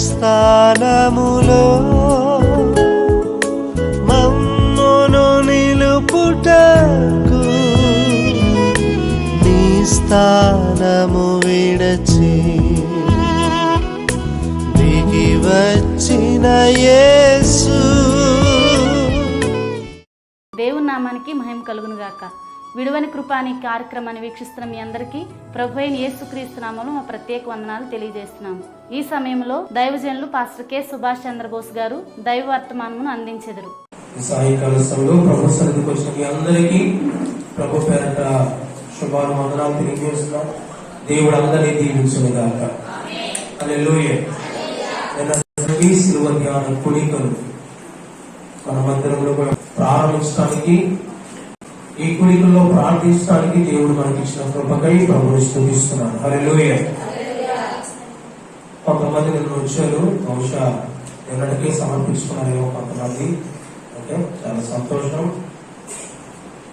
స్థానములో మమ్మును నిలుపుటకు నీ స్థానము విడచి దిగి వచ్చిన యేసు. దేవుని నామానికి మహిమ కలుగును గాక. విడువని కృపాని కార్యక్రమాన్ని వీక్షిస్తున్న మీ అందరికీ ప్రభువైన యేసుక్రీస్తు నామములో మా ప్రత్యేక వందనాలు తెలియజేస్తున్నాము. ఈ సమయంలో దైవజనులు పాస్టర్ కె సుభాష్ చంద్రబోస్ గారు దైవ వర్తమానమును అందించెదరు. సాయంకాల సమయంలో ప్రభు సన్నిధికి వచ్చిన మీ అందరికీ ప్రభు పేరట శుభాలు వందనాలు తెలియజేస్తున్నాం. దేవుడు అందరినీ దీవించును గాక. హల్లెలూయా. సిలువ ధ్యాన కూడికలు మన మందిరంలో ప్రారంభించడానికి, ఈ కూడికల్లో ప్రార్థించడానికి దేవుడు మనకి ఇచ్చిన కృపకై ప్రభుని స్తుతిస్తున్నాను. హల్లెలూయా. కొంతమంది నిన్న వచ్చారు, బహుశా నిన్నటికే సమర్పించుకున్నారేమో కొంతమంది. ఓకే, చాలా సంతోషం.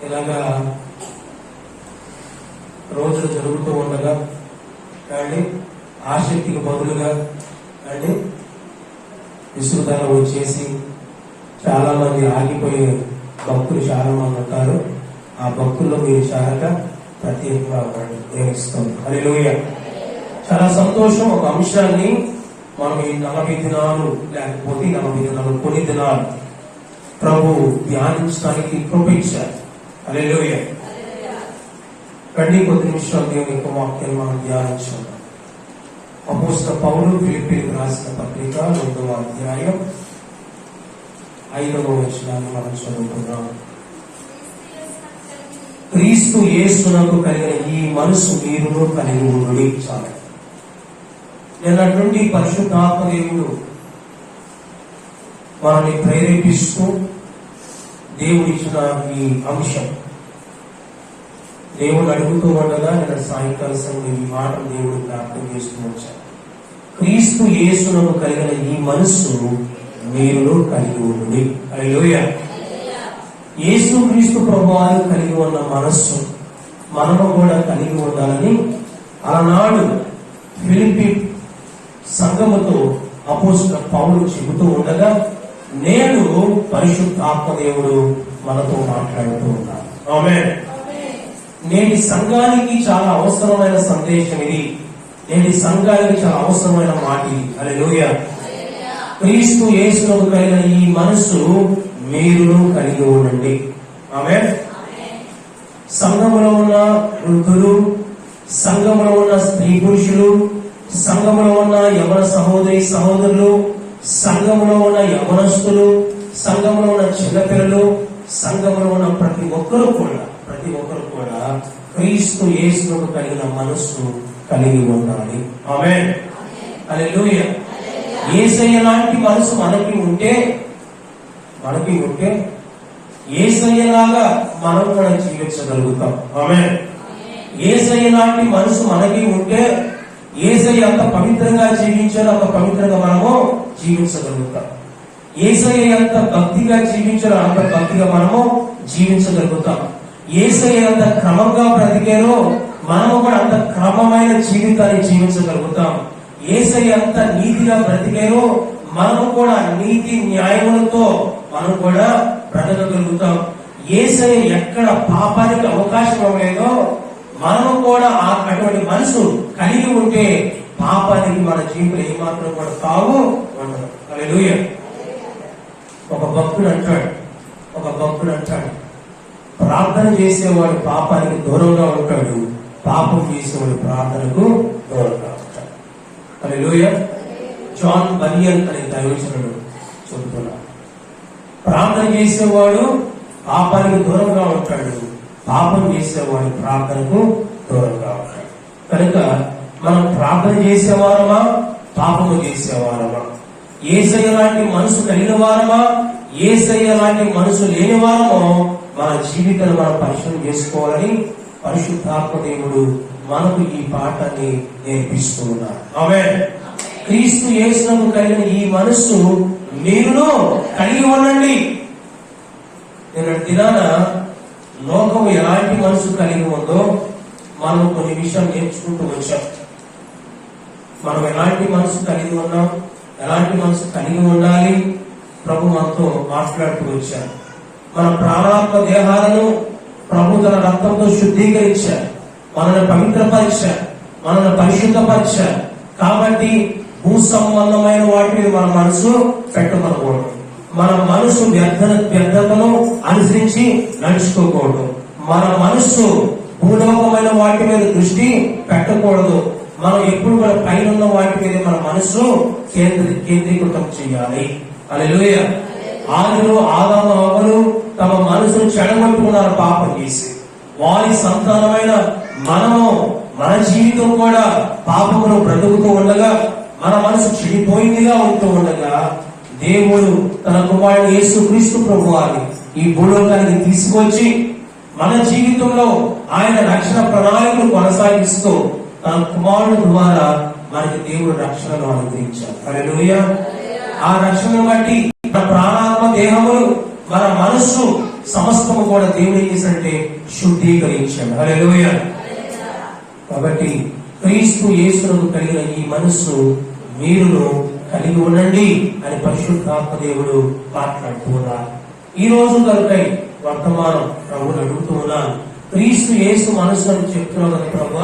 ఇలాగా రోజులు జరుగుతూ ఉండగా కానీ ఆసక్తికి బదులుగా కానీ విస్తృతంగా వచ్చేసి చాలా మంది ఆగిపోయే భక్తులు చాలా మంది ఉంటారు. ఆ భక్తుల్లో మీరు చాలా ప్రత్యేకంగా ప్రేమిస్తుంది. హల్లెలూయా. చాలా సంతోషం. ఒక అంశాన్ని మనం ఈ 40 దినాలు లేకపోతే 40 దినాలు కొన్ని దినాలు ప్రభు ధ్యానించడానికి కృపించారు. హల్లెలూయా. కొద్ది నిమిషాలు దేవుని యొక్క వాక్యాన్ని మనం ధ్యానించాం. అపోస్తలుడైన పౌలు ఫిలిప్పీయులకు రాసిన పత్రిక 2వ అధ్యాయం 5వ వచనాన్ని మనం చదువుకున్నాం. క్రీస్తు యేసునకు కలిగిన ఈ మనసు మీరును కలిగి ఉండుడి. చాలు. నిన్నటువంటి పరిశుద్ధాత్మ దేవుడు మనల్ని ప్రేరేపిస్తూ దేవుడు ఇచ్చిన ఈ అంశం దేవుడు అడుగుతూ ఉండగా నిన్న సాయంకాల సమయం ఈ మాట దేవుడు జ్ఞాపకం చేస్తూ వచ్చాడు. క్రీస్తు యేసునకు కలిగిన ఈ మనస్సు మీరును కలిగి ఉండుడి. హల్లెలూయా. యేసు క్రీస్తు ప్రభువారు కలిగి ఉన్న మనస్సు మనము కూడా కలిగి ఉండాలని ఆనాడు ఫిలిప్పీ సంఘముతో అపోస్తలుడైన పౌలు చెబుతూ ఉండగా నేడు పరిశుద్ధాత్మ దేవుడు మనతో మాట్లాడుతూ ఉన్నాడు. ఆమేన్. నేటి సంఘానికి చాలా అవసరమైన సందేశం ఇది. నేటి సంఘానికి చాలా అవసరమైన మాట ఇది. హల్లెలూయా. క్రీస్తు యేసునకు కలిగిన ఈ మనస్సు మీరును కలిగి ఉండండి. ఆమేన్. సంఘములో ఉన్న వృద్ధులు, సంఘములో ఉన్న స్త్రీ పురుషులు, సంఘములో ఉన్న యవన సహోదరి సహోదరులు, సంఘములో ఉన్న యవనస్తులు, సంఘములో ఉన్న చిన్నపిల్లలు, సంఘములో ఉన్న ప్రతి ఒక్కరు కూడా క్రీస్తు యేసునకు కలిగిన మనస్సు కలిగి ఉండాలి. ఆమేన్. హల్లెలూయా. యేసయ్య లాంటి మనసు మనకి ఉంటే యేసయ్యలాగా మనం కూడా జీవించగలుగుతాం. ఆమేన్. యేసయ్య లాంటి మనసు మనకి ఉంటే యేసయ్య అంత పవిత్రంగా జీవించాలో అంత పవిత్రంగా మనము జీవించగలుగుతాం. యేసయ్య ఎంత భక్తిగా జీవించాలో అంత భక్తిగా మనము జీవించగలుగుతాం. యేసయ్య అంత క్రమంగా బ్రతికారో మనము కూడా అంత క్రమమైన జీవితాన్ని జీవించగలుగుతాం. యేసయ్య అంత నీతిగా బ్రతికారో మనము కూడా నీతి న్యాయములతో మనం కూడా బ్రతకగలుగుతాం. యేసయ్య ఎక్కడ పాపానికి అవకాశం ఇవ్వలేదో మనము కూడా అటువంటి మనసు కలిగి ఉంటే పాపానికి మన జీవితంలో ఏమాత్రం కూడా తావు ఉండదు. హల్లెలూయా. ఒక భక్తుడు అంటాడు ప్రార్థన చేసేవాడు పాపానికి దూరంగా ఉంటాడు, పాపం చేసేవాడు ప్రార్థనకు దూరంగా ఉంటాడు. హల్లెలూయా. జాన్ బనియన్ అనే దైవజనుడు చెబుతున్నాడు, ప్రార్థన చేసేవాడు పాపానికి దూరంగా ఉంటాడు, పాపం చేసేవాడు ప్రార్థనకు దూరంగా ఉంటాడు. కనుక మనం ప్రార్థన చేసేవారమా పాపము చేసేవారమా? యేసయ్య లాంటి మనసు కలిగిన వారమా యేసయ్య లాంటి మనసు లేని వారమో మన జీవితాన్ని మనం పరిశీలన చేసుకోవాలని పరిశుద్ధాత్మ దేవుడు మనకు ఈ పాఠాన్ని నేర్పిస్తూ ఉన్నారు. ఆమేన్. క్రీస్తు యేసునకు కలిగిన ఈ మనస్సు మీరును కలిగి ఉండండి. నిన్నటి దినాన లోకం ఎలాంటి మనసు కలిగి ఉందో మనం కొన్ని విషయాలు నేర్చుకుంటూ వచ్చాం. మనం ఎలాంటి మనసు కలిగి ఉన్నాం, ఎలాంటి మనసు కలిగి ఉండాలి? ప్రభు మనతో మాట్లాడుతూ వచ్చారు. మన ప్రాణాత్మ దేహాలను ప్రభు తన రక్తంతో శుద్ధీకరించారు, మనల్ని పవిత్రపరిచారు, మనల్ని పరిశుద్ధపరిచారు. కాబట్టి భూ సంబంధమైన వాటి మీద మన మనసు పెట్టకూడదు. మన మనసు వ్యర్థతను అనుసరించి నడుచుకోకూడదు. మన మనస్సు భూలోకమైన వాటి మీద దృష్టి పెట్టకూడదు. మనం ఎప్పుడు కూడా పైన ఉన్న వాటి మీద మన మనస్సు కేంద్రీకృతం చేయాలి. హల్లెలూయా. ఆదిలో ఆదాము హవ్వలు తమ మనసును చెడగొట్టుకున్నారు పాపం చేసి. వారి సంతానమైన మనము మన జీవితం కూడా పాపమును బ్రతుకుతూ ఉండగా, మన మనసు చెడిపోయిందిగా ఉంటూ ఉండగా, దేవుడు తన కుమారుడు యేసుక్రీస్తు ప్రభువారిని ఈ భూలోకానికి తీసుకొచ్చి మన జీవితంలో ఆయన రక్షణ ప్రణాళికను కొనసాగిస్తూ తన కుమారుడు ద్వారా మనకి దేవుడు రక్షణను అనుగ్రహించారు. హల్లెలూయా. ఆ రక్షణను బట్టి మన ప్రాణాత్మ దేహములు, మన మనస్సు సమస్తము కూడా దేవుడు ఏం చేశాడంటే శుద్ధీకరించాడు. హల్లెలూయా. కాబట్టి క్రీస్తు యేసును కలిగిన ఈ మనస్సు మీరును కలిగి ఉండండి అని పరిశుద్ధాత్మ దేవుడు మాట్లాడుతూ ఉన్నారు. ఈ రోజు కనుకై వర్తమానం ప్రభుని అడుగుతూ ఉన్నాను. క్రీస్తు యేసు మనసు అని చెప్తున్నావు కదా ప్రభు,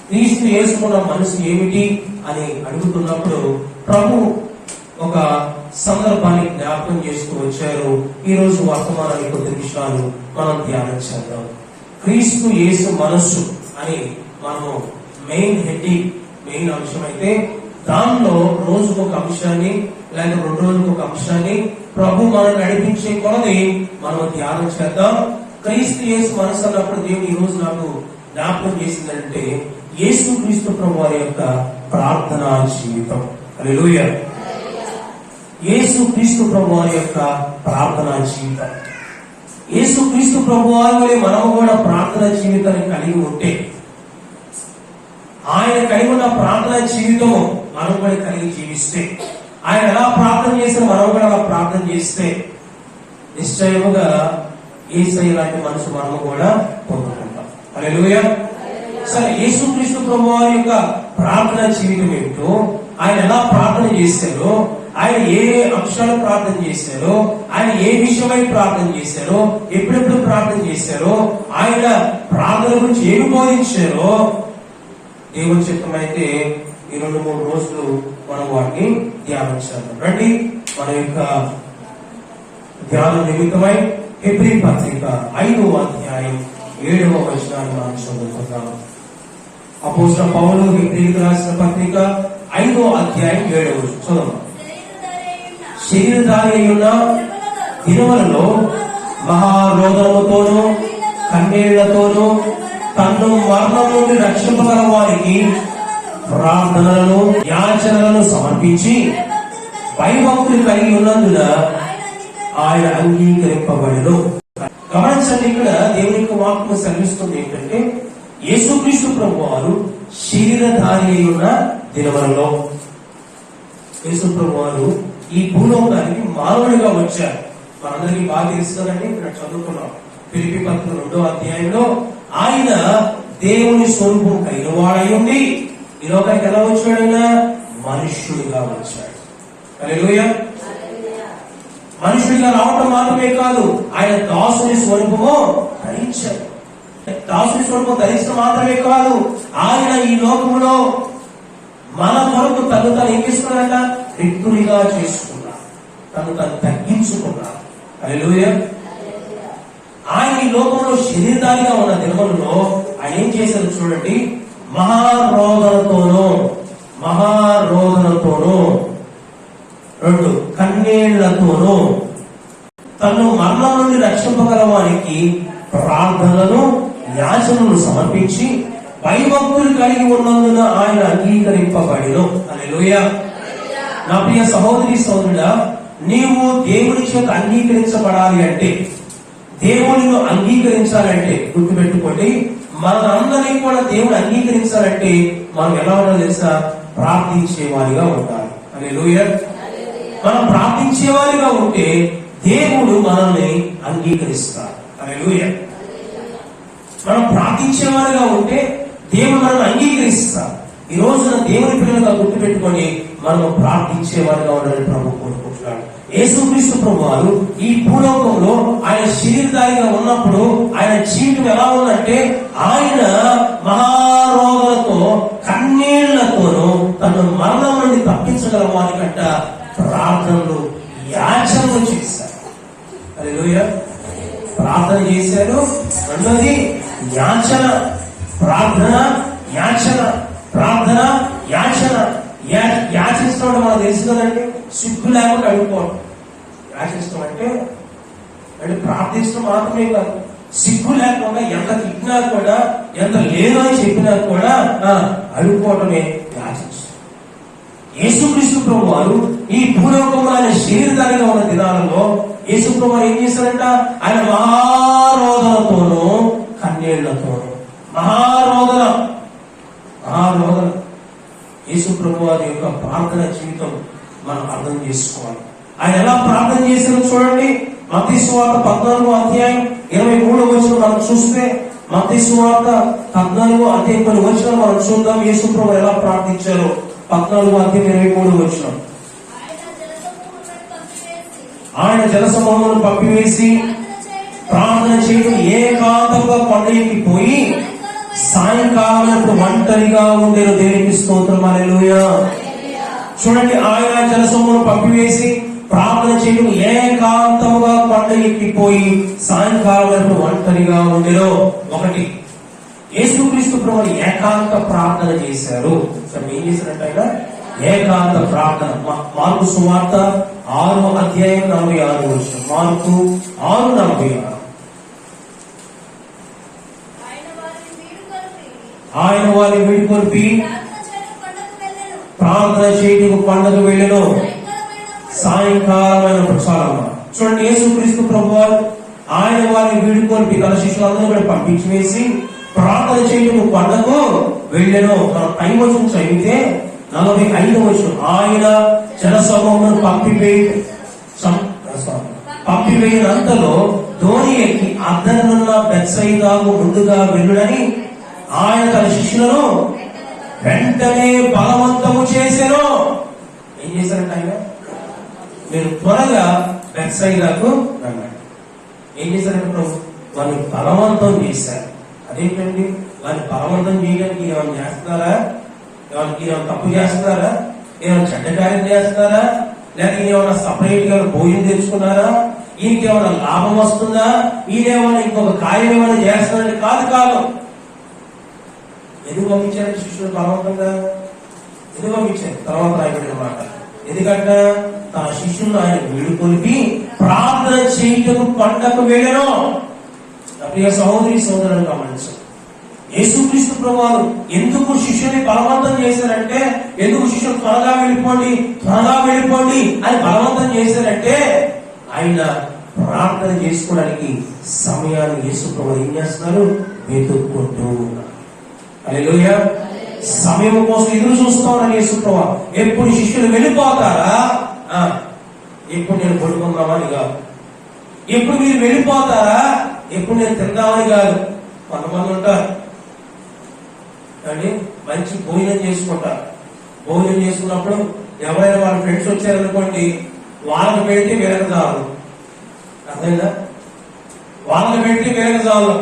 క్రీస్తు యేసుకున్న మనసు ఏమిటి అని అడుగుతున్నప్పుడు ప్రభు ఒక సందర్భాన్ని జ్ఞాపకం చేస్తూ వచ్చారు. ఈ రోజు వర్తమానానికి కొద్ది నిమిషాలు మనం ధ్యానం చేద్దాం. క్రీస్తు యేసు మనస్సు అని మనము మెయిన్ అంశం అయితే, దానిలో రోజుకు ఒక అంశాన్ని లేక 2 రోజులకు ఒక అంశాన్ని ప్రభు మనం నడిపించే కొలది మనం ధ్యానం చేద్దాం. క్రీస్తు యేసు మనసు అన్నప్పుడు దేవుడు ఈ రోజు నాకు జ్ఞాపకం చేసిందంటే యేసు క్రీస్తు ప్రభు వారి యొక్క ప్రార్థనా జీవితం. హల్లెలూయా. యేసు క్రీస్తు ప్రభు వారి యొక్క ప్రార్థనా జీవితం. యేసు క్రీస్తు ప్రభు వారి మనము కూడా ప్రార్థనా జీవితాన్ని కలిగి ఉంటే, ఆయన కలిగి ఉన్న ప్రార్థనా జీవితం మనం కూడా కలిగి జీవిస్తే, ఆయన ఎలా ప్రార్థన చేస్తే మనం కూడా అలా ప్రార్థన చేస్తే నిశ్చయముగా యేసయ్య లాంటి మనసు మనము కూడా పొందుకుంటాం. హల్లెలూయా. సరే, యేసుక్రీస్తు ప్రభు వారి యొక్క ప్రార్థనా జీవితం ఏమిటో, ఆయన ఎలా ప్రార్థన చేశారో, ఆయన ఏ అంశాలు ప్రార్థన చేశారో, ఆయన ఏ విషయమై ప్రార్థన చేశారో, ఎప్పుడెప్పుడు ప్రార్థన చేశారో, ఆయన ప్రార్థన గురించి ఏమి బోధించారో దేవుని చిత్తమైతే ఈ 2-3 రోజులు మనం వాటిని ధ్యానం చేద్దాం. రండి, మన యొక్క ధ్యానం నిమిత్తమై హెబ్రీ పత్రిక 5వ అధ్యాయం 7వ వచనాన్ని మనం చదువుకుందాం. అపోస్తలుడైన పౌలు హెబ్రీయులకు రాసిన పత్రిక 5వ అధ్యాయం 7వ వచనం చదువు. శరీరధారి అయిన దినములలో మహారోదనముతోనూ కన్నీళ్లతోనూ తన్ను మరణం నుండి రక్షింపగల వారికి ప్రార్థనలను యాచనలను సమర్పించి భయభక్తులు కలిగి ఉన్నందున ఆయన అంగీకరింపబడెను. గమనించండి, ఇక్కడ దేవుని యొక్క వాక్యం సెలవిస్తుంది ఏంటంటే యేసుక్రీస్తు ప్రభు వారు శరీరధారి అయి ఉన్న దినములలో, యేసు ప్రభు వారు ఈ భూలోకానికి మానవుడిగా వచ్చారు. మనందరికీ బాగా తెలుసు కదండి, ఇక్కడ చదువుకున్నాం ఫిలిప్పీ పత్రిక 2వ అధ్యాయంలో ఆయన దేవుని స్వరూపం కలిగిన వాడై ఉండి ఈ లోకానికి ఎలా వచ్చాడు? ఆయన మనుష్యుడిగా వచ్చాడు. హల్లెలూయా. మనుషుడిగా రావటం మాత్రమే కాదు, ఆయన దాసుని స్వరూపము ధరించాడు. దాసుని స్వరూపం ధరించడం మాత్రమే కాదు, ఆయన ఈ లోకములో మన కొరకు తను ఏం చేసుకున్నాడట? రిక్తునిగా చేసుకున్నాడు, తను తగ్గించుకున్నాడు. హల్లెలూయా. ఆయన ఈ లోకంలో శరీరధారిగా ఉన్న దినములలో ఆయన ఏం చేశారు చూడండి. మహారోదనతోనూ 2 కన్నీళ్లతోనూ తను మరణం నుండి రక్షింపగల వారికి ప్రార్థనలను యాచనలను సమర్పించి భయభక్తులు కలిగి ఉన్నందున ఆయన అంగీకరింపబడిను. హల్లెలూయా. నా ప్రియ సహోదరి సోదరుడా, నీవు దేవుని చేత అంగీకరించబడాలి అంటే, దేవునిను అంగీకరించాలంటే గుర్తుపెట్టుకోండి, మనందరినీ కూడా దేవుడు అంగీకరించాలంటే మనం ఎలా ఉండాలో తెలుసా? ప్రార్థించేవారిగా ఉండాలి. హల్లెలూయా. మనం ప్రార్థించేవారిగా ఉంటే దేవుడు మనల్ని అంగీకరిస్తాడు. హల్లెలూయా. మనం ప్రార్థించేవారిగా ఉంటే దేవుడు మనల్ని అంగీకరిస్తాడు. ఈ రోజున దేవుని పిల్లలుగా గుర్తుపెట్టుకొని మనము ప్రార్థించేవారిగా ఉండాలని ప్రభు కోరుకుంటున్నాడు. యేసుక్రీస్తు ప్రభు వారు ఈ భూలోకంలో ఆయన శరీరధారిగా ఉన్నప్పుడు ఆయన జీవితం ఎలా ఉందంటే ఆయన మహారోగులతో కన్నీళ్లతోనూ తన మరణం నుండి తప్పించగల వారికంట ప్రార్థనలు యాచనలు చేశారు. హల్లెలూయా. ప్రార్థన చేశారు. రెండోది యాచన. ప్రార్థన యాచన, ప్రార్థన యాచన. యాచిస్తాం అంటే మనకు తెలుసు కదండి, సిగ్గు లేకుండా అడుగుకోవడం. యాచిస్తాం అంటే ప్రార్థించడం మాత్రమే కాదు, సిగ్గు లేకుండా ఎంత తిట్టినా కూడా, ఎంత లేదు అని చెప్పినా కూడా అడుగుకోవటమే యాచించడం. యేసుక్రీస్తు ప్రభు వారు ఈ భూలోకంలో ఆయన శరీరధారిగా ఉన్న దినాలలో యేసు ప్రభు వారు ఏం చేశారంట? ఆయన మహారోదనతోనూ కన్నీళ్లతోనూ మహారోదన యేసు ప్రభు వారి యొక్క ప్రార్థన జీవితం మనం అర్థం చేసుకోవాలి. ఆయన ఎలా ప్రార్థన చేశారో చూడండి. మత్తయి సువార్త 14వ అధ్యాయం 23వ వచనం మనం చూస్తే, మత్తయి సువార్త 14వ అధ్యాయం కొన్ని వచనాలు మనం చూద్దాం. యేసు ప్రభు ఎలా ప్రార్థించారో. 14వ అధ్యాయం 23వ వచనం. ఆయన జలసమూహమును పంపివేసి ప్రార్థన చేయడం ఏకాంతంగా కొండకి పోయి సాయంకాలం ఒంటరిగా ఉండేను. దేవునికి స్తోత్రం. హల్లెలూయా. చూడండి, ఆయన జలసమూహమును పంపివేసి ప్రార్థన చేయడం ఏకాంతముగా కొండ ఎక్కిపోయి సాయంకాలం ఒంటరిగా ఉండేను. ఒకటి, యేసుక్రీస్తు ప్రభువు ఏకాంత ప్రార్థన చేశారు. ఏం చేశారంటే ఆయన ఏకాంత ప్రార్థన. మార్కు సువార్త 6వ అధ్యాయం 46వ వచనం. మార్కు 6:46. ఆయన వారిని వీడుకొల్పి ప్రార్థన చేయటకు కొండకు వెళ్ళెను. సాయంకాలమైన ప్రచారమా. చూడండి, యేసుక్రీస్తు ప్రభువారు ఆయన వారిని వీడుకొల్పి తన శిష్యులందరూ కూడా పంపించి వేసి ప్రార్థన చేయటకు కొండకు వెళ్ళెను. మన పై వచనం చదివితే 45వ వచనం. ఆయన జనసమూహమును పంపివేయనంతలో ధోని ఎక్కి అద్దరునున్న బెత్సయిదాకు ముందుగా వెళ్ళుడని ఆయన తన శిష్యులను వెంటనే బలవంతము చేశారు. ఏం చేశారంట ఆయన? మీరు త్వరగా బెత్సయిదాకు రండి. ఏం చేశారంటే వారిని బలవంతం చేశారు. అదేంటండి, వారిని బలవంతం చేయడానికి ఏమైనా చేస్తున్నారా? ఏమైనా తప్పు చేస్తున్నారా? ఏమైనా చెడ్డ కార్యం చేస్తున్నారా? లేక ఏమైనా సపరేట్ గా భోజనం తెచ్చుకున్నారా? ఈయనకి ఏమైనా లాభం వస్తుందా? ఈయనేమైనా ఇంకొక కార్యం ఏమైనా చేస్తున్నారని కాదు. ఎందుకు పంపించారు శిష్యులు బలవంతంగా? ఎందుకు పంపించారు? తర్వాత రాయబడిన మాట. ఎందుకంటే తన శిష్యులను ఆయన వీడుకొలిపి ప్రార్థన చేయటకు కొండకు వెళ్ళను. ప్రియ సహోదరి సోదరులను గమనించు. యేసుక్రీస్తు ప్రభువారు ఎందుకు శిష్యుని బలవంతం చేశారంటే, ఎందుకు శిష్యులు త్వరగా వెళ్ళిపోండి అని బలవంతం చేశారంటే, ఆయన ప్రార్థన చేసుకోవడానికి సమయాన్ని యేసు ప్రభువు ఏం చేస్తున్నారు? వెతుక్కుంటూ ఉన్నారు. హల్లెలూయా. సమయం కోసం ఎదురు చూస్తా ఉన్నాను యేసు ప్రభువు. ఎప్పుడు శిష్యులు వెళ్ళిపోతారా, ఎప్పుడు నేను పడుకుందామని కాదు, ఎప్పుడు మీరు వెళ్ళిపోతారా, ఎప్పుడు నేను తిందామని కాదు. కొంతమంది ఉంటారు కానీ మంచి భోజనం చేసుకుంటారు. భోజనం చేసుకున్నప్పుడు ఎవరైనా వాళ్ళ ఫ్రెండ్స్ వచ్చారనుకోండి, వాళ్ళకి పెడితే వీళ్ళకి చాలు. అర్థమైందా? వాళ్ళకి పెడితే వీళ్ళకి చాలు.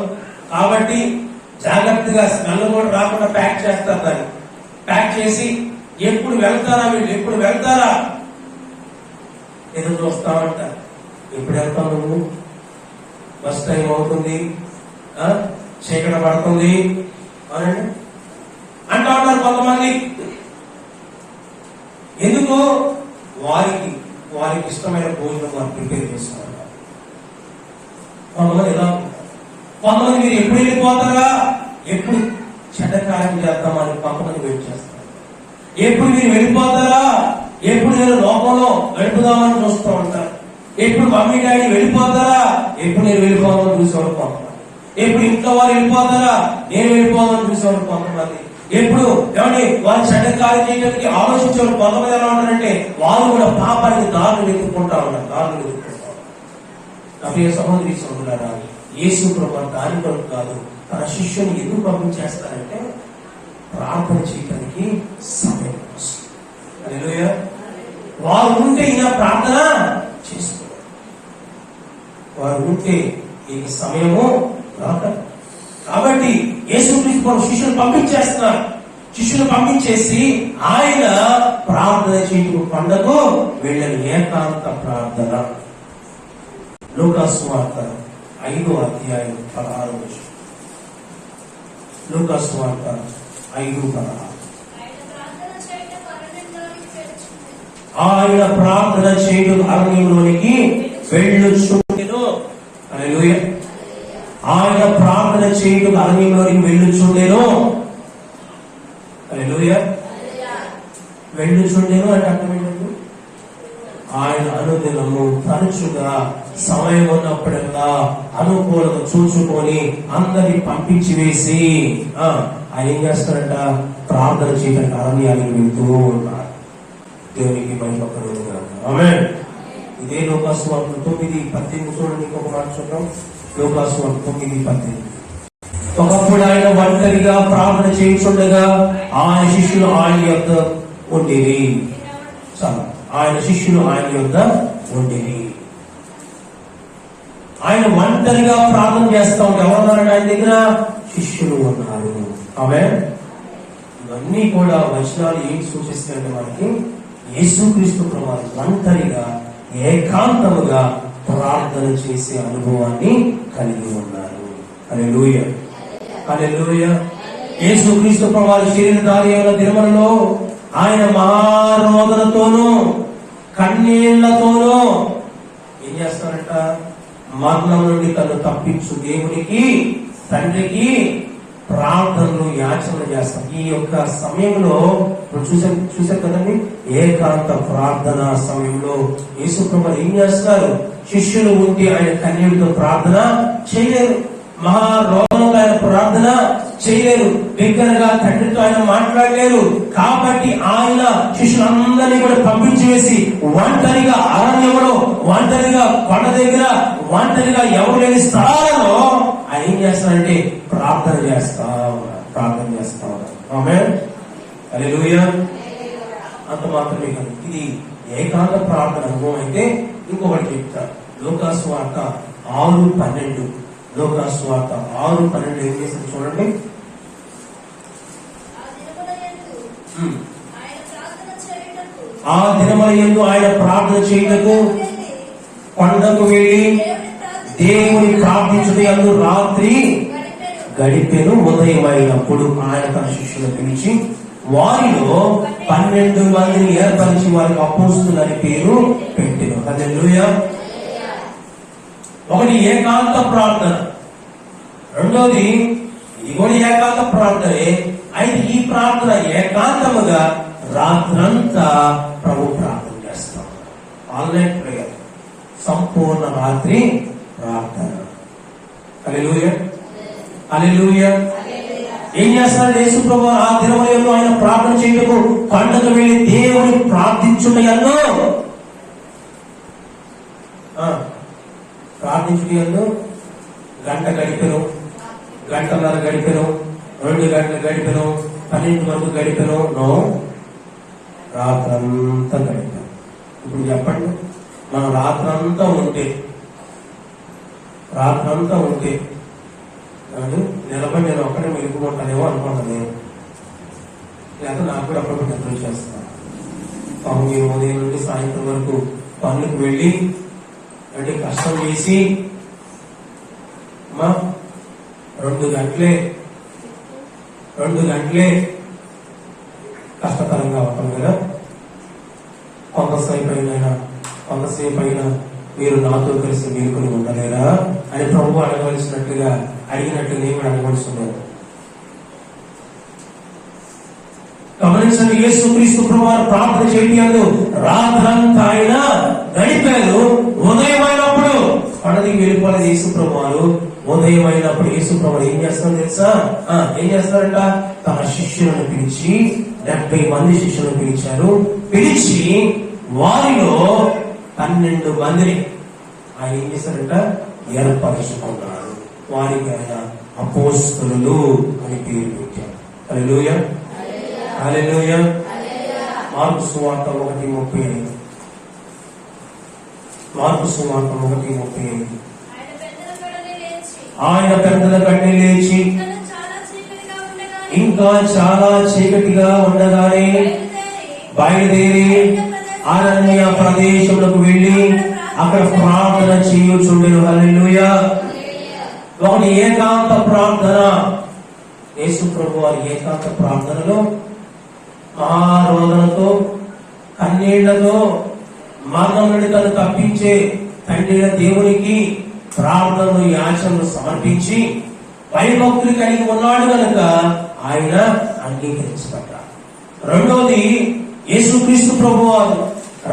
కాబట్టి జాగ్రత్తగా స్మెల్ కూడా రాకుండా ప్యాక్ చేస్తారు. దాన్ని ప్యాక్ చేసి ఎప్పుడు వెళ్తారా ఎదురు చూస్తామంట. ఎప్పుడు వెళ్తావు నువ్వు? బస్ టైం అవుతుంది, చీకట పడుతుంది అనండి అంటా ఉంటారు కొంతమంది. ఎందుకు? వారికి ఇష్టమైన భోజనం వారు ప్రిపేర్ చేస్తున్నారు. కొంతమంది ఎలా ఉంటారు. కొంతమంది మీరు ఎప్పుడు వెళ్ళిపోతారా, ఎప్పుడు చెడ్డ కార్యం చేద్దామని కొంతమంది వెయిట్ చేస్తారు. ఎప్పుడు మీరు వెళ్ళిపోతారా, ఎప్పుడు నేను లోకంలో గడుపుదామని చూస్తూ ఉంటారు. ఎప్పుడు మమ్మీ డాడీ వెళ్ళిపోతారా, ఎప్పుడు నేను వెళ్ళిపోదామని చూసేవాడు కొంతమంది. ఎప్పుడు ఇంట్లో వారు వెళ్ళిపోతారా, నేను వెళ్ళిపోదామని చూసేవాడు కొంతమంది. ఎప్పుడు ఏమండి వారు చెడ్డ కార్యం చేయడానికి ఆలోచించేవాడు కొంతమంది. ఎలా ఉంటారంటే వాళ్ళు కూడా పాపానికి దారులు వెతుక్కుంటా ఉన్నారు. ప్రియ సహోదరి సహోదరులారా, యేసు ప్రభువు దాని కొరకు కాదు, తన శిష్యుని ఎందుకు పంపించేస్తారంటే ప్రార్థన చేయడానికి సమయం వస్తుంది. హల్లెలూయా. వారు ఉంటే ఈయన ప్రార్థన చేస్తున్నారు. వారు ఉంటే ఈ సమయము రాక. కాబట్టి యేసుక్రీస్తు శిష్యులు పంపించేస్తున్నారు. శిష్యులు పంపించేసి ఆయన ప్రార్థన చేయటం పండగ వీళ్ళని ఏకాంత ప్రార్థన. లూకా సువార్త 5వ అధ్యాయం 16వ వచనం. లూకా సువార్త 5:16. ఆయన ప్రార్థన చేయడం అరణ్యంలోనికి వెళ్ళుచుండెను. హల్లెలూయా. ఆయన ప్రార్థన చేయడం అరణ్యంలోనికి వెళ్ళుచుండెను. హల్లెలూయా. వెళ్ళుచుండెను అంటే అర్థం ఏంటంటే ఆయన అనుదినము తరచుగా సమయం ఉన్నప్పుడల్లా అనుకూలత చూచుకొని అందరినీ పంపించి వేసి ఆయన ఏం చేస్తారంట, ప్రార్థన చేయడానికి అరణ్యానికి వెళ్తూ ఉన్నారు. దేవునికి మహిమ కలుగును. ఆమేన్. ఇదే లూకా సువార్త 9:18 చూడండి. ఇంకొక మాట చూద్దాం. లూకా సువార్త 9:18. ఒకప్పుడు ఆయన ఒంటరిగా ప్రార్థన చేయించుండగా ఆయన శిష్యులు ఆయన యొద్ద ఉండేది. చాలా ఆయన శిష్యులు ఆయన యొద్ద ఉండేది. ఆయన ఒంటరిగా ప్రార్థన చేస్తా ఉంటే ఎవరున్నారంటే ఆయన దగ్గర శిష్యులు ఉన్నారు. ఆమేన్. ఇవన్నీ కూడా వచనాలు ఏంటి సూచిస్తాయంటే మనకి యేసుక్రీస్తు ప్రభువు ఒంటరిగా ఏకాంతముగా ప్రార్థన చేసే అనుభవాన్ని కలిగి ఉన్నారు. హల్లెలూయా. హల్లెలూయా. యేసుక్రీస్తు ప్రభువు శరీరధారి అయిన దినములలో ఆయన మహారోదనతోనూ కన్నీళ్లతోనూ ఏం చేస్తారంట, మరణం నుండి తను తప్పించు దేవునికి తండ్రికి ప్రార్థనలు యాచనలు చేస్తాం. ఈ యొక్క సమయంలో చూసారు కదండి, ఏకాంత ప్రార్థన సమయంలో యేసు ప్రభువు ఏం చేస్తారు, శిష్యులు ఉంటే ఆయన కన్నీళ్లతో ప్రార్థన చేయలేరు, మహారోగంగా ఆయన ప్రార్థన చేయలేరు, బిగ్గరగా తండ్రితో ఆయన మాట్లాడలేరు. కాబట్టి ఆయన శిష్యులందరినీ కూడా పంపించి వేసి ఒంటరిగా అరణ్యంలో, ఒంటరిగా కొండ దగ్గర, ఒంటరిగా ఎవరు లేని స్థలాలలో ఆయన ఏం చేస్తారంటే ప్రార్థన చేస్తా ఉన్నారు. ఆమేన్. హల్లెలూయా. అంత మాత్రమే కాదు, ఇది ఏకాంత ప్రార్థన అనుభవం అయితే ఇంకొకటి చెప్తారు. లూకా సువార్త 6:12. లూకా సువార్త 6:12 ఏం చేసింది చూడండి. ఆ దినమయందు ఆయన ప్రార్థన చేయుటకు కొండకు వెళ్ళి దేవుని ప్రార్థించుటకు రాత్రి గడిపెను. ఉదయం అయినప్పుడు ఆయన తన శిష్యులను పిలిచి వారిలో 12 మందిని ఏర్పరిచి వారికి అపోస్తలులని పేరు పెట్టెను. హల్లెలూయా. ఒకటి ఏకాంత ప్రార్థన, రెండోది ఇది కూడా ఏకాంత ప్రార్థనే. అయితే ఈ ప్రార్థన ఏకాంతముగా రాత్రంతా ప్రభు ప్రార్థన చేస్తాం. ఆన్లైన్ ప్రేయర్, సంపూర్ణ రాత్రి ప్రార్థన. హల్లెలూయా. హల్లెలూయా. ఏం చేస్తారు యేసు ప్రభు ఆ దినమయంలో ఆయన ప్రార్థన చేయటకు కొండకు వెళ్ళి దేవుని ప్రార్థించుటయందు గంట గడిపెను, గంటన్నర గడిపెను, 2 గంటలు గడిపెను, 12 వరకు గడిపెను, రాత్రంతా గడిపాను. ఇప్పుడు చెప్పండి, మనం రాత్రంతా ఉంటే నిలబడి నేను ఒక్కడే మెలుగుకుంటానేమో అనుకుంటాను. లేకపోతే నాకు కూడా అప్పుడు నిద్ర చేస్తాను. పాపం మీరు ఉదయం నుండి సాయంత్రం వరకు పనులకు వెళ్ళి అంటే కష్టం చేసి 2 గంటలే కష్టతరంగా ఉంటాం కదా. కొంతసేపు అయినా మీరు నాతో కలిసి మేలుకొని ఉండలేరా అని ప్రభు అడగవలసినట్టుగా అడిగినట్టు నేను కూడా అడగవలసి ఉన్నాను. గమనించండి, యేసుక్రీస్తు ప్రభువు ప్రార్థన చేయటంలో రాత్రంతా ఆయన గడిపారు. ఉదయం అయినప్పుడు పడదికి వెళ్ళిపోలేదు యేసు ప్రభువారు. ఉదయం అయినప్పుడు యేసు ప్రభువు ఏం చేస్తారో తెలుసా, ఏం చేస్తారంట, తన శిష్యులను పిలిచి 70 మంది శిష్యులను పిలిచారు. పిలిచి వారిలో 12 మందిని ఆయన ఏం చేశారంట, ఏర్పరచుకున్నారు. వారికి ఆయన అపోస్తలులు అని పేరు పెట్టారు. హల్లెలూయా. హల్లెలూయా. మార్కు సువార్త 1:35. మార్కు సువార్త 1:35. ఆయన పెద్దల కన్ను లేచి ఇంకా చాలా చీకటిగా ఉండగానే బయలుదేరి అరణ్య ప్రదేశములకు వెళ్లి అక్కడ ప్రార్థన చేయుచుండెను. హల్లెలూయా. ఒకటి ఏకాంత ప్రార్థన. యేసు ప్రభు వారి ఏకాంత ప్రార్థనలో మహారోదనతో కన్నీళ్లతో మరణం నుండి తను తప్పించే తండ్రి దేవునికి ప్రార్థనలు యాచనలు సమర్పించి భయభక్తులు కలిగి ఉన్నాడు కనుక ఆయన అంగీకరించబడ్డాడు. రెండోది, యేసుక్రీస్తు ప్రభు వారు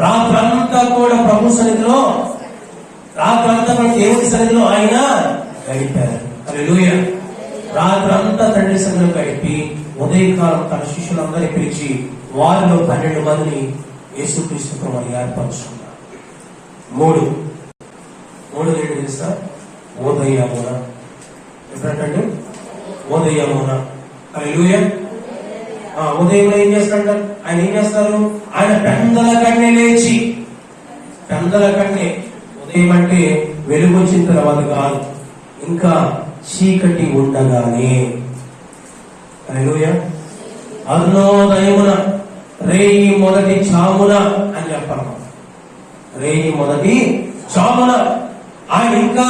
రాత్రంతా కూడా ప్రభు సన్నిధిలో, రాత్రంతా కూడా దేవుని సన్నిధిలో ఆయన గడిపారు. హల్లెలూయా. రాత్రంతా తండ్రి సన్నిధిలో గడిపి ఉదయకాలం తన శిష్యులందరినీ పిలిచి వారిలో 12 మందిని యేసుక్రీస్తు ప్రభు వారు ఏర్పరచుకున్నారు. మూడు ఏంటి తెలుసా? ఉదయమున. ఎప్పుడంటే ఉదయమున. హల్లెలూయా. ఉదయం ఏం చేస్తాడు ఆయన? ఏం చేస్తారు? ఆయన పెందల కన్నే లేచి, పెందల కన్నే, ఉదయం అంటే వెలుగు వచ్చిన తర్వాత కాదు, ఇంకా చీకటి ఉండగానే. హల్లెలూయా. అరుణోదయమున, రేయి మొదటి చామున అని చెప్పాలి. రేయి మొదటి చామున ఆయన ఇంకా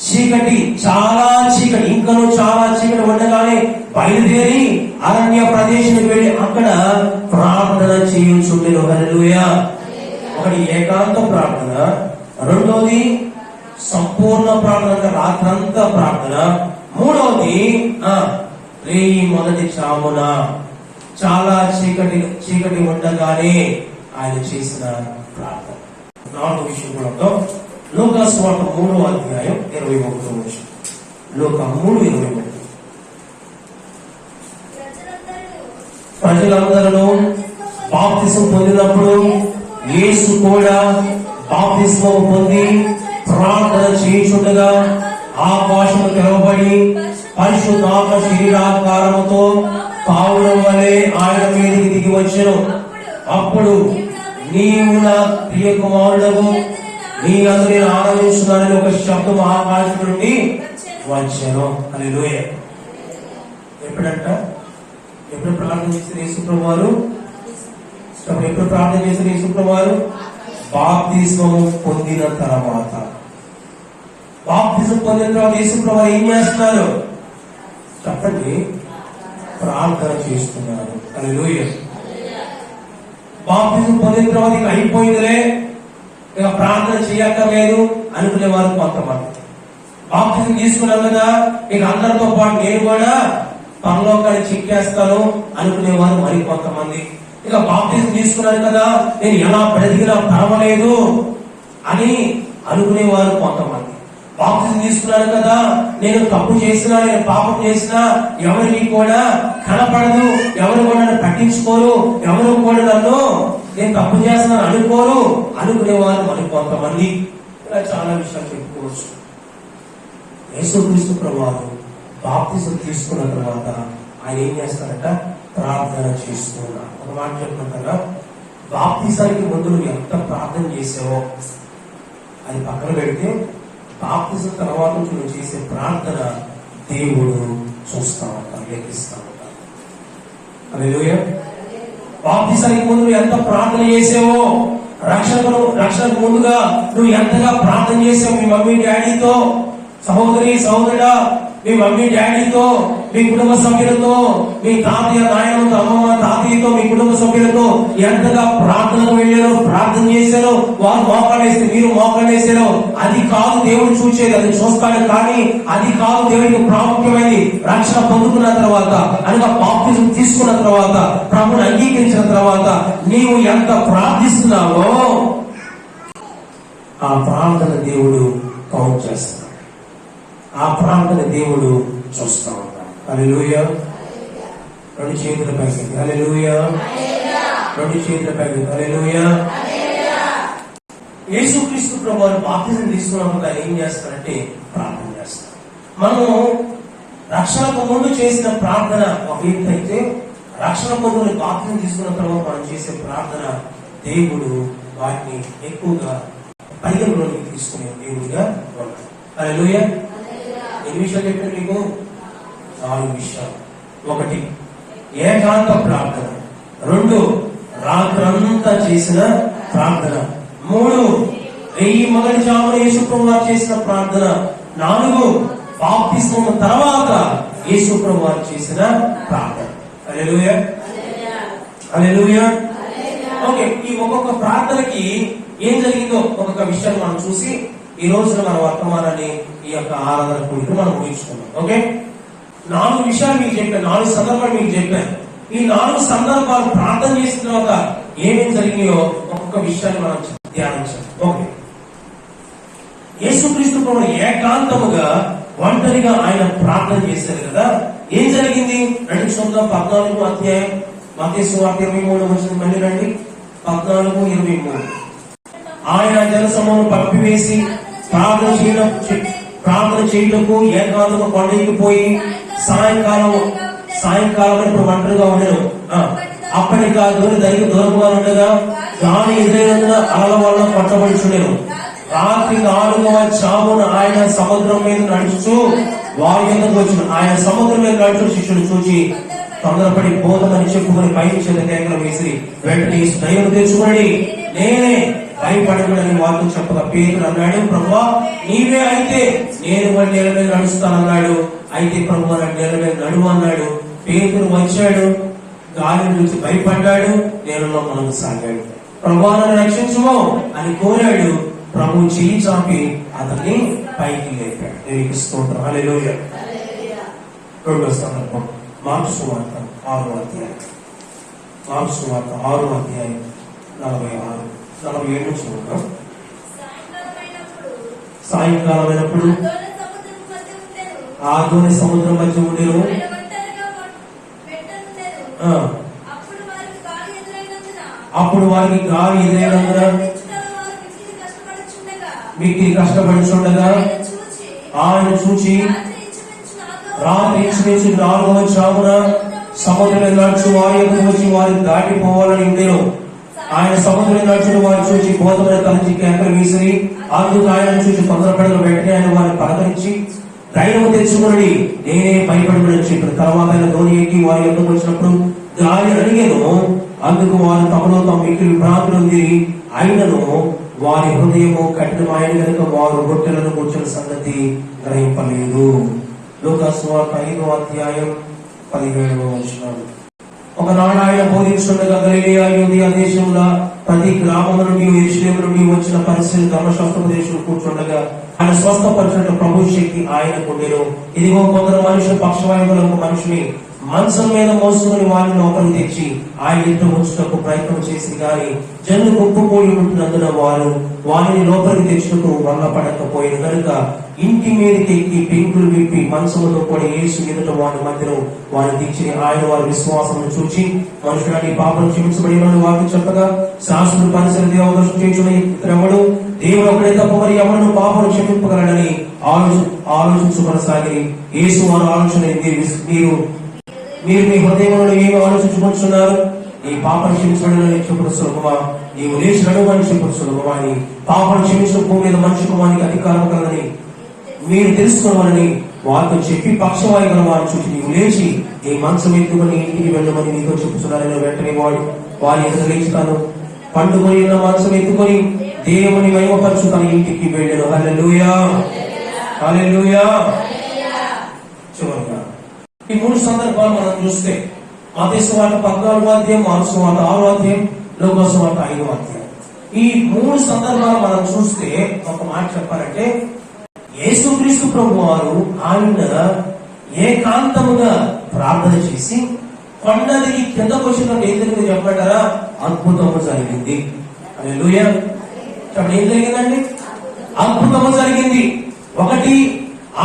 చీకటి, చాలా చీకటి, ఇంకనూ చాలా చీకటి ఉండగానే బయలుదేరి అరణ్య ప్రదేశానికి వెళ్ళి అక్కడ ప్రార్థన చేయుచుండెను. హల్లెలూయా. ఒకటి ఏకాంత ప్రార్థన, రెండోది సంపూర్ణ ప్రార్థన, రాత్రంతా ప్రార్థన, మూడవది రేయి మొదటి చామున, చాలా చీకటి ఉండగానే ఆయన చేసిన ప్రార్థన. 4 విషయంలో లూకా సువార్త 3:21. లూకా 3:21. ప్రజలందరూ బాప్తిసం పొందినప్పుడు యేసు కూడా బాప్తిస్మం పొంది ప్రార్థన చేయుచుండగా ఆకాశము తెరవబడి పరిశుద్ధాత్మ శరీరాకారముతో పావురం వలె ఆయన మీదకి దిగి వచ్చెను. అప్పుడు నీవు నా ప్రియ కుమారుడవు, నీ అందరూ నేను ఆరాధించున్నానని ఒక శబ్దం ఆకాశం నుండి వచ్చెను. హల్లెలూయా. ఎప్పుడు ప్రార్థన చేసిన యేసుప్రభు వారు? ఎప్పుడు ప్రార్థన చేసిన యేసుప్రభు వారు? బాప్తిస్మము పొందిన తర్వాత. బాప్తిజం పొందిన తర్వాత యేసుప్రభు వారు ఏం చేస్తున్నారు చెప్పండి? ప్రార్థన చేస్తున్నారు. హల్లెలూయా. బాప్తిజం పొందిన తర్వాత ఇక అయిపోయిందిలే, ఇక ప్రార్థన చేయక్కర్లేదు అనుకునే వారు కొంతమంది. బాప్తిజం తీసుకున్నాం కదా, ఇక అందరితో పాటు నేను కూడా పరలోకాన్ని చిక్కేస్తాను అనుకునేవారు మరి కొంతమంది. ఇక బాప్తిజం తీసుకున్నాను కదా, నేను ఎలా బ్రతికినా పర్వాలేదు అని అనుకునేవారు కొంతమంది. బాప్తిజం తీసుకున్నాను కదా, నేను తప్పు చేసినా, నేను పాపం చేసినా ఎవరికి కూడా కనపడదు, ఎవరు కూడా నన్ను పట్టించుకోరు, ఎవరు కూడా నన్ను నేను తప్పు చేస్తున్నాను అనుకోరు అనుకునేవారు మరి కొంతమంది. ఇలా చాలా విషయాలు చెప్పుకోవచ్చు. యేసుక్రీస్తు ప్రభువారు బాప్తిజం తీసుకున్న తర్వాత ఆయన ఏం చేస్తారట? ప్రార్థన చేస్తున్నారు. ఒక మాట చెప్పుకుంటారా, బాప్తిజానికి ముందు నువ్వు ఎంత ప్రార్థన చేసావో అది పక్కన పెడితే బాప్తిజం తర్వాత నువ్వు చేసే ప్రార్థన దేవుడు చూస్తా ఉంటాడు, లెక్కిస్తా ఉంటాడు. హల్లెలూయా. బాప్తిజానికి ముందు నువ్వు ఎంత ప్రార్థన చేసావో, రక్షణకు ముందుగా నువ్వు ఎంతగా ప్రార్థన చేసావు మీ మమ్మీ డాడీతో, సహోదరి సహోదరుడా, మీ మమ్మీ డాడీతో, మీ కుటుంబ సభ్యులతో, మీ తాతయ్య నాయనతో, అమ్మమ్మ తాతయ్యతో, మీ కుటుంబ సభ్యులతో ఎంతగా ప్రార్థనకు వెళ్ళారో, ప్రార్థన చేశారో, వారు మోకాలు వేస్తే మీరు మోకాలు వేసారో, అది కాదు దేవుడు చూసేది, అది చూస్తాడు. కానీ అది కాదు దేవుడికి ప్రాముఖ్యమైనది. రక్షణ పొందుకున్న తర్వాత, అనగా బాప్తిజం తీసుకున్న తర్వాత, ప్రభుని అంగీకరించిన తర్వాత నీవు ఎంత ప్రార్థిస్తున్నావో ఆ ప్రార్థన దేవుడు కౌంట్ చేస్తాడు, ఆ ప్రార్థన దేవుడు చూస్తా ఉంటాడు. హల్లెలూయా. 2 చేతుల పైకి హల్లెలూయా, 2 చేతుల పైకి హల్లెలూయా. యేసుక్రీస్తు ప్రభువారు బాప్తిజం తీసుకున్నప్పుడు ఆయన ఏం చేస్తారంటే ప్రార్థన చేస్తారు. మనము రక్షణకు ముందు చేసిన ప్రార్థన ఒక ఎత్తు అయితే, రక్షణ పొందుకుని బాప్తిసం తీసుకున్న తర్వాత మనం చేసే ప్రార్థన దేవుడు వాటిని ఎక్కువగా పరిగణలోకి తీసుకునే దేవుడిగా ఉన్నాడు. హల్లెలూయా. ఎన్ని విషయాలు చెప్పాను మీకు? 4 విషయాలు. 1 ఏకాంత ప్రార్థన, 2 రాత్రంతా చేసిన ప్రార్థన, 3 వెయ్యి మొదటి జామున యేసు ప్రభువు చేసిన ప్రార్థన, 4 బాప్తిస్మం తర్వాత యేసు ప్రభువు చేసిన ప్రార్థన. హల్లెలూయా, హల్లెలూయా. ఓకే, ఈ ఒక్కొక్క ప్రార్థనకి ఏం జరిగిందో ఒక్కొక్క విషయాన్ని మనం చూసి ఈ రోజున మన వర్తమానాన్ని ఈ యొక్క ఆరాధన కూడిక మనం ముగించుకున్నాం. ఓకే, 4 విషయాలు మీకు చెప్పాను, 4 సందర్భాలు మీకు చెప్పాను. ఈ 4 సందర్భాలు ప్రార్థన చేసిన తర్వాత ఏమేమి జరిగినాయో ఒక్కొక్క విషయాన్ని మనం ధ్యానించాం. ఓకే, యేసుక్రీస్తు ప్రభువు ఏకాంతముగా ఒంటరిగా ఆయన ప్రార్థన చేశారు కదా. ఏం జరిగింది? 14వ అధ్యాయం మత్తయి సువార్త 23వ వచనం మళ్ళీ రండి. 14:23. ఆయన జనసమూహం పంపివేసి ప్రార్థన చేయటకు ఏకాంతము కొండకి పోయి సాయంకాలం ఇప్పుడు ఒంటరిగా ఉండను. అప్పటికి ఆ దూరంగా ఉండగా గాలి ఎదురైనందున అలల వల్ల పట్టబడుచుండెను. రాత్రి 4వ జామున ఆయన సముద్రం మీద నడుచు వారి ఎందుకు వచ్చి ఆయన సముద్రం మీద నడుచు శిష్యుడు చూచి తొందరపడి బోధమని చెప్పుకుని పైకి చేత కేకలు వేసి వెంటనే దైవం తెచ్చుకుని నేనే భయపడమని వారితో చెప్పగా పేతురు అన్నాడు, ప్రభువా నీవే అయితే నేను వాడి నేల మీద నడుస్తానన్నాడు. అయితే ప్రభువా నేల మీద నడువు అన్నాడు. పేతురు వచ్చాడు, గాలిని చూసి భయపడ్డాడు, నేలలో మనం సాగాడు. ప్రభువా నన్ను రక్షించుమో అని కోరాడు. ప్రభు చెయ్యి చాపి అతన్ని పైకి లేపాడు. దేవునికి స్తోత్రం. హల్లెలూయా. 2వ సందర్భం మార్కు సువార్త 6వ అధ్యాయం. మార్కు సువార్త 6వ అధ్యాయం 46-47 చూద్దాం. సాయంకాలం అయినప్పుడు ఆదోని సముద్రం మధ్య ఉండేను. అప్పుడు వారికి గాలి ఎదురైనందున మీకు కష్టపడుచుండగా ఆయన చూచి రాత్రి 4వ జామున సముద్రం నడుచు వారి వచ్చి వారిని దాటిపోవాలని ఉండేను. ఆయన సముద్రం నడుచుని వారు చూసి బోధమైన తలచి కేకలు వీసిరి అందుకు ఆయన చూసి తొందరపడగా వెంటనే ఆయన వారిని పలకరించి ధైర్యం తెచ్చుకుని నేనే భయపడమని చెప్పిన తర్వాత ఆయన ధోని ఎక్కి వారి ఎందుకు వచ్చినప్పుడు గాలి అడిగాను. అందుకు వారు తమలో తమ మిక్కిలి భ్రాంతులు ఉంది. అయినను వారి హృదయము కఠినమైన కనుక వారు రొట్టెలను కూర్చున్న సంగతి గ్రహింపలేదు. లూకాసు సువార్త 5వ అధ్యాయం 17వ వచనం. ఒకనాడు ఆయన బోధించుండగా గలిలయ యూదయ దేశంలో ప్రతి గ్రామం నుండి యెరూషలేము నుండి వచ్చిన పరిశీలన ధర్మశాస్త్రోపదేశులు కూర్చుండగా ఆయన స్వస్థపరిచినట్టు ప్రభు శక్తి ఆయనకు ఉండెను. ఇదిగో కొందరు మనుషులు పక్షవాయువులకు మనిషిని మంచం మీద మోసుకుని వారిని లోపలికి తెచ్చి ఆయన ఇంట్లో ఉంచుటకు ప్రయత్నం చేసి గాని జనులు గుంపుకూడి ఉంటున్నందున వారు వారిని లోపలికి తెచ్చుటకు వల్ల పడకపోయిన కనుక ఇంటి మీదకి ఎక్కి పెంకులు విప్పి మంచముతో కూడా యేసు ఎదుట వారి మధ్యలో వారిని తెచ్చి ఆయన వారి విశ్వాసం చూచి మనుషులని పాపం క్షమించబడి వారిని చెప్పగా శాస్త్రుడు పరిసర దేవదర్శనం చేయుచున్న ఇతరెవడు దేవుడు ఒకడే తప్ప మరి ఎవరు పాపం క్షమింపగలడని ఆలోచించుకొనసాగి యేసు వారి ఆలోచన మీరు మీ హృదయంలో ఏమి ఆలోచించుకుంటున్నారు? ఈ పాపను క్షమించబడిన చెప్పుడు సులభమా? నీవు లేచి నడువని చెప్పుడు సులభమా? అని పాపను క్షమించిన భూమి మీద మనిషి కుమారికి అధికారం కలదని మీరు తెలుసుకోవాలని వారితో చెప్పి పక్షవాయు గల వారిని చూసి నీవు లేచి నీ మంచం ఎత్తుకొని ఇంటికి వెళ్ళమని నీతో చెప్పుతున్నారని వెంటనే వారి ఎదురు లేచుతాను పండుకొని ఉన్న మంచం ఎత్తుకొని దేవుని మహిమపరచు తన ఇంటికి వెళ్ళాను. హల్లెలూయా, హల్లెలూయా. చివరిగా ఈ 3 సందర్భాలు మనం చూస్తే మత్తయి సువార్త 14వ అధ్యాయం, మార్కు సువార్త 6వ అధ్యాయం, లూకా సువార్త 5వ అధ్యాయం. ఈ 3 సందర్భాలు మనం చూస్తే ఒక మాట చెప్పాలంటే యేసుక్రీస్తు ప్రభు వారు ఆయన ఏకాంతముగా ప్రార్థన చేసి కొండ దిగి కిందకు వచ్చినప్పుడు ఏం జరిగింది చెప్పంటారా? అద్భుతము జరిగింది. హల్లెలూయా. ఏం జరిగిందండి? అద్భుతము జరిగింది. ఒకటి,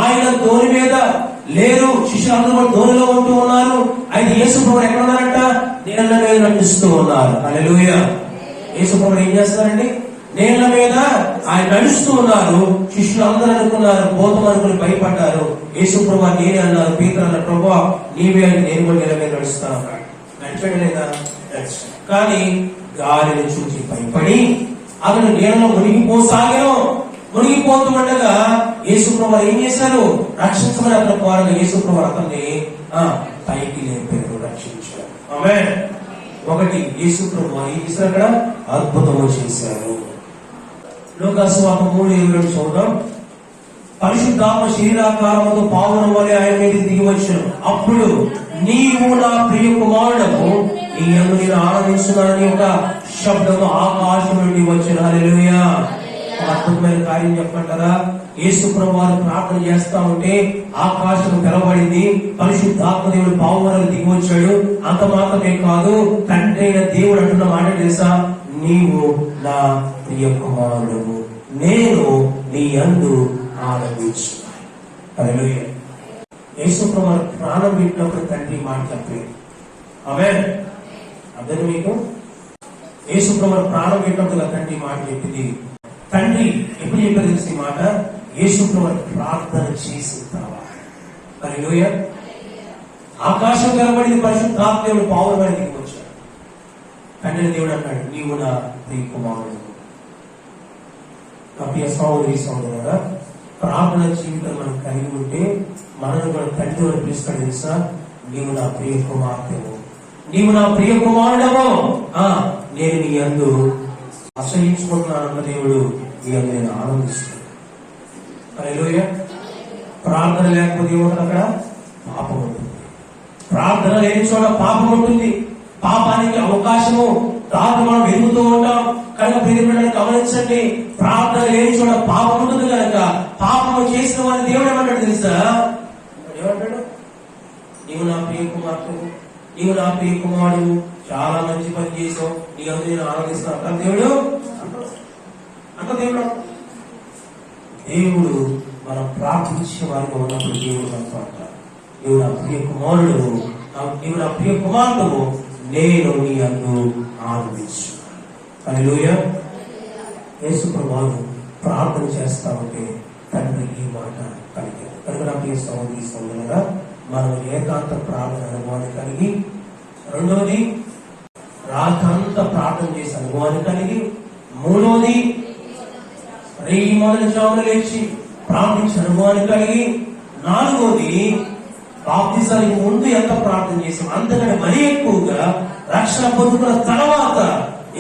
ఆయన ధోని మీద లేరు, శిష్యులందరూ కూడా ధోనిలో ఉంటూ ఉన్నారు. అయితే యేసు ప్రభువు ఎక్కడ ఉన్నారంట? నీళ్ళ మీద నడుస్తూ ఉన్నారు. హల్లెలూయా. యేసు ప్రభువు ఏం చేస్తారండి? నీళ్ళ మీద ఆయన నడుస్తూ ఉన్నారు. శిష్యులు అందరూ అనుకున్నారు, భూతం అనుకుని భయపడ్డారు. యేసు ప్రభువు నేనే అన్నారు. పేతురు అన్న ప్రభువా నీవే అని నేను కూడా నీళ్ళ మీద నడుస్తాను అన్నాడు. ఆయన నడిచాడు లేదా? కానీ గాలిని చూసి భయపడి అతను నీళ్ళలో మునిగిపోసాగాను. మునిగిపోతుండగా యేసుప్రభు ఏం చేశారు? రక్షించమని అతను కోరగా యేసుప్రభు అతన్ని పైకి లేపారు, రక్షించారు. ఆమేన్. ఒకటి, యేసుప్రభు ఏం చేశారు? అక్కడ అద్భుతము చేశారు. లూకాసు వార్త 3:27 చూద్దాం. పరిశుద్ధాత్మ శరీరాకారముతో పావురం వలె ఆయన మీద దిగి వచ్చాను. అప్పుడు నీవు నా ప్రియ కుమారుడము, నీ యందు నేను ఆనందిస్తున్నానని ఒక శబ్దము ఆకాశం నుండి వచ్చిన. హల్లెలూయా. ఒక అద్భుతమైన కార్యం చెప్పంటారా? యేసుప్రభు వారు ప్రార్థన చేస్తా ఉంటే ఆకాశం తెరవబడింది, పరిశుద్ధాత్మ దేవుడు పావురం దిగి వచ్చాడు. అంత మాత్రమే కాదు, తండ్రి అయిన దేవుడు అంటున్న మాట తెలుసా? నీవు నా ప్రియ కుమారుడము, నేను నీ యందు ఆనందించున్నాను. హల్లెలూయా. యేసుప్రభు వారు ప్రాణం పెట్టినప్పుడు తండ్రి మాట చెప్పలేదు. ఆమేన్. అర్థం మీకు? యేసుప్రభు వారు ప్రాణం పెట్టినప్పుడు తండ్రి మాట చెప్పింది. తండ్రి ఎప్పుడు చెప్పారు తెలిసి ఈ మాట? యేసుప్రభు వారు ప్రార్థన చేసిన తర్వాత. హల్లెలూయా. ఆకాశం తెరబడింది, పరిశుద్ధాత్మ దేవుడు పావురం దిగి వచ్చాడు. తండ్రి దేవుడు అన్నాడు, నీవు నా ప్రియ కుమారుడు. నా ప్రియ సహోదరి సహోదరులారా, ప్రార్థన జీవితం మనం కలిగి ఉంటే మనను కూడా తండ్రి అని పిలుస్తాడు తెలుసా? నీవు నా ప్రియ కుమార్తెవు, నీవు నా ప్రియ కుమారుడవు, నేను నీ యందు అసహించుకుంటున్నానన్న దేవుడు నీ యందు నేను ఆనందిస్తాను. హల్లెలూయా. ప్రార్థన లేకపోతే ఏముంటుంది? అక్కడ పాపం ఉంటుంది. ప్రార్థన లేని చోట పాపం ఉంటుంది. పాపానికి అవకాశము దాన్ని మనం వెతుకుతూ ఉంటాం. కనుక ప్రియమైన గమనించండి, ప్రార్థన లేని చోట పాపం ఉంటుంది. కనుక పాపము చేసిన వారిని దేవుడు ఏమంటాడు తెలుసా? ఏమంటాడు? నీవు నా ప్రియ కుమార్తెవు, నీవు నా ప్రియ కుమారుడు, చాలా మంచి పని చేసావు, నీ అందరూ నేను ఆనందిస్తాను అంటారు దేవుడు. దేవుడు మనం ప్రార్థించే వారిగా ఉన్నప్పుడు దేవుడు మనతో అంటారు, నీవు నా ప్రియ కుమారుడు, నీవు నా ప్రియ కుమారుడు, నేను నీ యందు ఆనందించు. హల్లెలూయా. యేసుప్రభు వారు ప్రార్థన చేస్తా ఉంటే తండ్రి ఈ మాట కలిగారు. కనుక నా ప్రియ సహోదరి సహోదరులారా, మనం ఏకాంత ప్రార్థన అనుభవాన్ని కలిగి, రెండోది రాత్రంతా ప్రార్థన చేసే అనుభవాన్ని కలిగి, మూడోది రేయి మొదటి జామున లేచి ప్రార్థించే అనుభవాన్ని కలిగి, నాలుగోది బాప్తిజానికి ముందు ఎంత ప్రార్థన చేసాం అంతకంటే మరీ ఎక్కువగా రక్షణ పొందుకున్న తర్వాత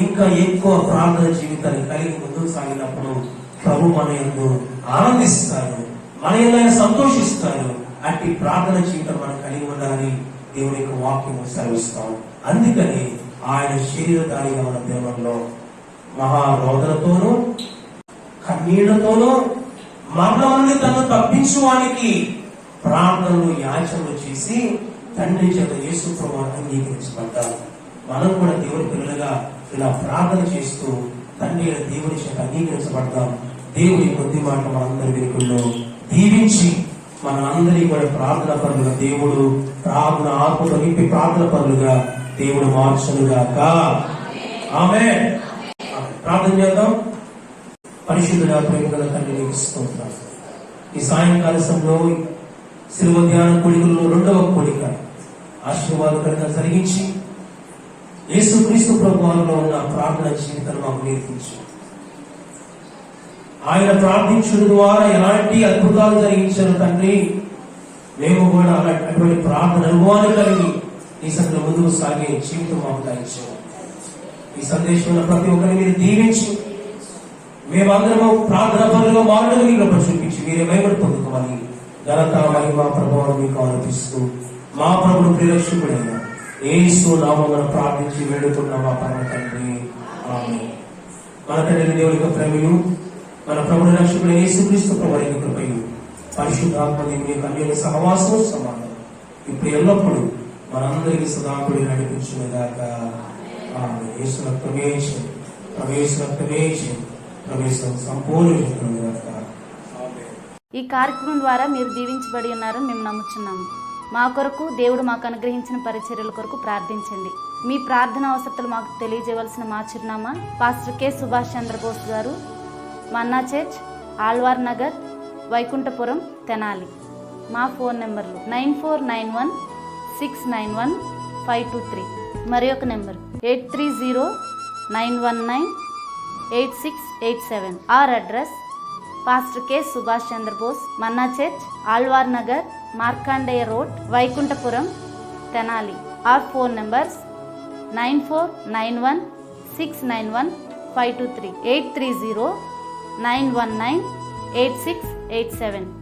ఇంకా ఎక్కువ ప్రార్థన జీవితాన్ని కలిగి ముందుకు సాగినప్పుడు ప్రభు మన యందు ఆనందిస్తారు, మన యందు ఆయన సంతోషిస్తారు. అట్టి ప్రార్థన జీవితం మనం కలిగి ఉండాలని దేవుని యొక్క వాక్యం సెలవిస్తాం. అందుకని ఆయన శరీరధారిగా మన దేవంలో మహారోదనతోనూ కన్నీళ్లతోనూ మరణం నుండి తనను తప్పించువానికి ప్రార్థనలు యాచనలు చేసి తండ్రి చేత యేసుప్రభు అంగీకరించబడ్డారు. మనం కూడా దేవుని పిల్లలుగా ఇలా ప్రార్థన చేస్తూ తండ్రి దేవుని చేత అంగీకరించబడతాం. దేవుని కొద్ది మాట మనందరి వెనుకల్లో దీవించి మనందరి కూడా ప్రార్థన పరులుగా దేవుడు ప్రార్థన ఆత్మతో నింపి ప్రార్థన పరులుగా దేవుడు మార్చునుగాక. ఆమేన్. ప్రార్థన చేద్దాం. పరిశుద్ధుడా ప్రేమగల తండ్రి నీకు స్తోత్రాలు. ఈ సాయంకాల సమయంలో శిలువ ధ్యాన కోడికల్లో రెండవ కోడిక ఆశీర్వాదకరంగా జరిగించి యేసుక్రీస్తు ప్రభువులో ఉన్న ప్రార్థన జీవితాన్ని మాకు నేర్పించు. ఆయన ప్రార్థించడం ద్వారా ఎలాంటి అద్భుతాలు జరిగించారు తండ్రి. మేము కూడా అటువంటి ప్రార్థన అనుభవాన్ని కలిగి ఈ సంఘంలో ముందుకు సాగే జీవితం మాకు దాయించాము. ఈ సందేశంలో ప్రతి ఒక్కరిని మీరు దీవించి మేమందరము ప్రార్థన పనులుగా మారడం మీకు చూపించి మీరే మహిమను పొందుకోవాలి. ఘనత మహిమ ప్రభావం మీకు అనిపిస్తూ మా ప్రభుడు ప్రియరక్షకుడైన యేసు నామమున ప్రార్థించి వేడుకున్న మా పరమ తండ్రి. ఆమేన్. మన తండ్రి దేవుని యొక్క ప్రేమయు మన ప్రభుని రక్షకుడైన యేసుక్రీస్తు ప్రభువు యొక్క కృపయు పరిశుద్ధాత్మ దేవుని యొక్క అన్యోన్య సహవాసము సమానం ఇప్పుడు ఎల్లప్పుడూ మనందరికీ సదాకుడి నడిపించుగాక. ఆమేన్. యేసు రక్తమే ప్రవేశ రక్తమే ప్రవేశం సంపూర్ణ. ఈ కార్యక్రమం ద్వారా మీరు దీవించబడి ఉన్నారని మేము నమ్ముచున్నాము. మా కొరకు దేవుడు మాకు అనుగ్రహించిన పరిచర్యల కొరకు ప్రార్థించండి. మీ ప్రార్థన అవసరతలు మాకు తెలియజేయవలసిన మా చిరునామా పాస్టర్ కె సుభాష్ చంద్రబోస్ గారు, మన్నా చర్చ్, ఆళ్వార్ నగర్, వైకుంఠపురం, తెనాలి. మా ఫోన్ నెంబర్లు 9491 691 523. మరి ఒక number 8309198687. Our address pastor K Subhash Chandra Bose, Manna Church, Alwar Nagar, Markandeya road, Vaikunthapuram, Tenali. Our phone numbers 9491691523, 8309198687.